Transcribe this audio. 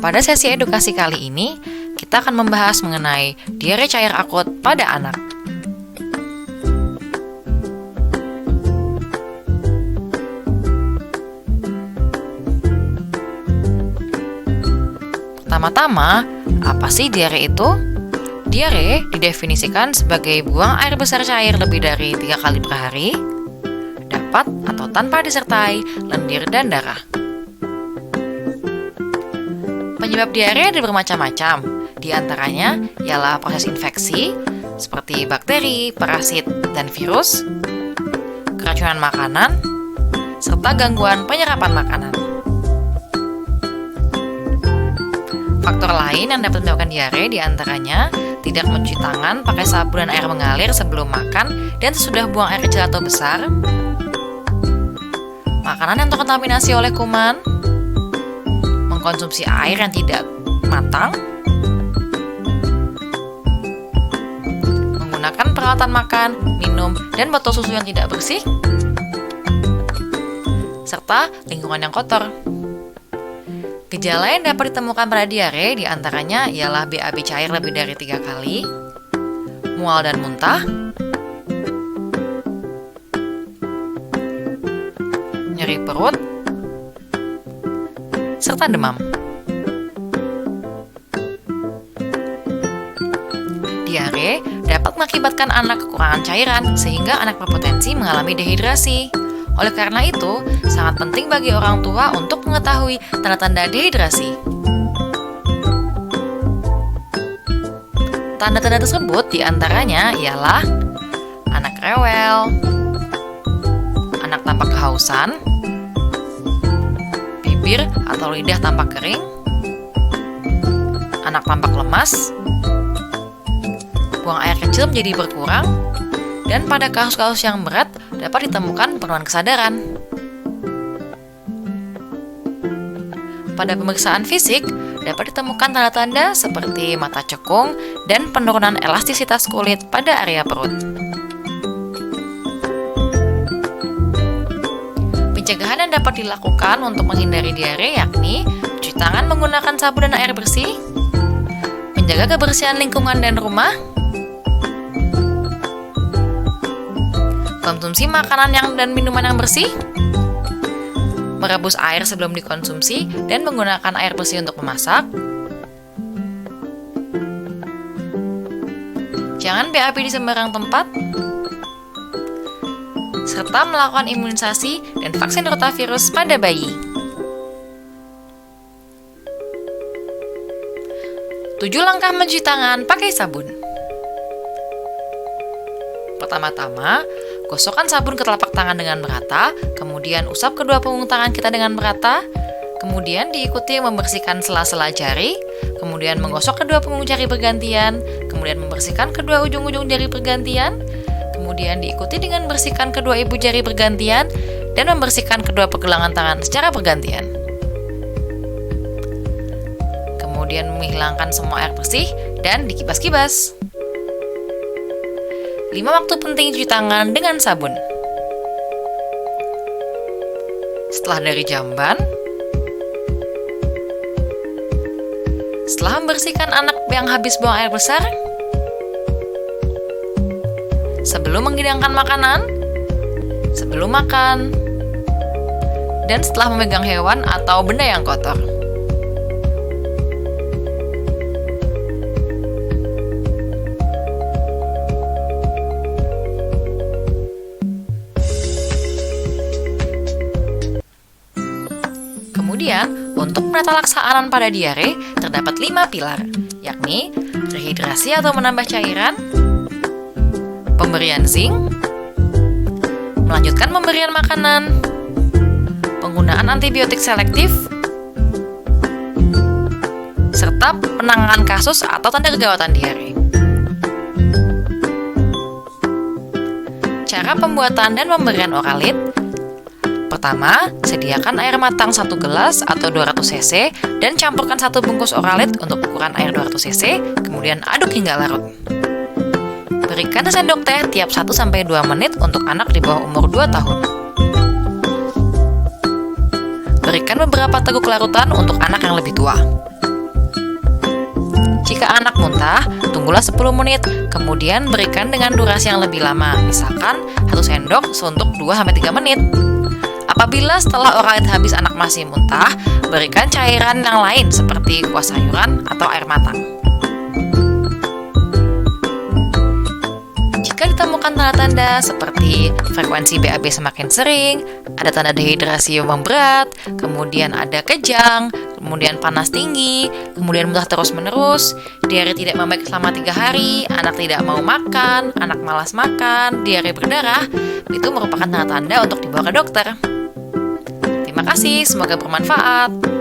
Pada sesi edukasi kali ini, kita akan membahas mengenai diare cair akut pada anak. Pertama-tama, apa sih diare itu? Diare didefinisikan sebagai buang air besar cair lebih dari 3 kali per hari, dapat atau tanpa disertai lendir dan darah. Penyebab diare ada bermacam-macam, di antaranya ialah proses infeksi seperti bakteri, parasit, dan virus, keracunan makanan, serta gangguan penyerapan makanan. Faktor lain yang dapat menyebabkan diare di antaranya tidak mencuci tangan pakai sabun dan air mengalir sebelum makan dan sesudah buang air kecil atau besar, makanan yang terkontaminasi oleh kuman, mengkonsumsi air yang tidak matang, menggunakan peralatan makan, minum, dan botol susu yang tidak bersih, serta lingkungan yang kotor. Gejala yang dapat ditemukan pada diare diantaranya ialah BAB cair lebih dari 3 kali, mual dan muntah, nyeri perut, serta demam. Diare dapat mengakibatkan anak kekurangan cairan sehingga anak berpotensi mengalami dehidrasi. Oleh karena itu, sangat penting bagi orang tua untuk mengetahui tanda-tanda dehidrasi. Tanda-tanda tersebut diantaranya ialah anak rewel, anak tampak kehausan, bibir atau lidah tampak kering, anak tampak lemas, buang air kecil menjadi berkurang, dan pada kasus-kasus yang berat dapat ditemukan penurunan kesadaran. Pada pemeriksaan fisik dapat ditemukan tanda-tanda seperti mata cekung dan penurunan elastisitas kulit pada area perut. Pencegahan yang dapat dilakukan untuk menghindari diare yakni cuci tangan menggunakan sabun dan air bersih, menjaga kebersihan lingkungan dan rumah, konsumsi makanan dan minuman yang bersih, merebus air sebelum dikonsumsi dan menggunakan air bersih untuk memasak, jangan BAB di sembarang tempat, serta melakukan imunisasi dan vaksin rotavirus pada bayi. 7 langkah mencuci tangan pakai sabun. Pertama-tama, gosokkan sabun ke telapak tangan dengan merata, kemudian usap kedua punggung tangan kita dengan merata, kemudian diikuti membersihkan sela-sela jari, kemudian menggosok kedua punggung jari bergantian, kemudian membersihkan kedua ujung-ujung jari bergantian, kemudian diikuti dengan membersihkan kedua ibu jari bergantian, dan membersihkan kedua pergelangan tangan secara bergantian. Kemudian menghilangkan semua air bersih dan dikibas-kibas. 5 waktu penting cuci tangan dengan sabun. Setelah dari jamban, setelah membersihkan anak yang habis buang air besar, sebelum menghidangkan makanan, sebelum makan, dan setelah memegang hewan atau benda yang kotor. Kemudian, untuk menata laksanaan pada diare, terdapat 5 pilar, yakni rehidrasi atau menambah cairan, pemberian zinc, melanjutkan pemberian makanan, penggunaan antibiotik selektif, serta penanganan kasus atau tanda kegawatan diare. Cara pembuatan dan pemberian Oralit. Pertama, sediakan air matang 1 gelas atau 200 cc dan campurkan 1 bungkus Oralit untuk ukuran air 200 cc, kemudian aduk hingga larut. Berikan sendok teh tiap 1-2 menit untuk anak di bawah umur 2 tahun. Berikan beberapa teguk larutan untuk anak yang lebih tua. Jika anak muntah, tunggulah 10 menit, kemudian berikan dengan durasi yang lebih lama, misalkan 1 sendok untuk 2-3 menit. Apabila setelah oral habis anak masih muntah, berikan cairan yang lain seperti kuah sayuran atau air matang. Jika ditemukan tanda-tanda seperti frekuensi BAB semakin sering, ada tanda dehidrasi yang memberat, kemudian ada kejang, kemudian panas tinggi, kemudian muntah terus-menerus, diare tidak membaik selama 3 hari, anak tidak mau makan, anak malas makan, diare berdarah, itu merupakan tanda-tanda untuk dibawa ke dokter. Terima kasih, semoga bermanfaat.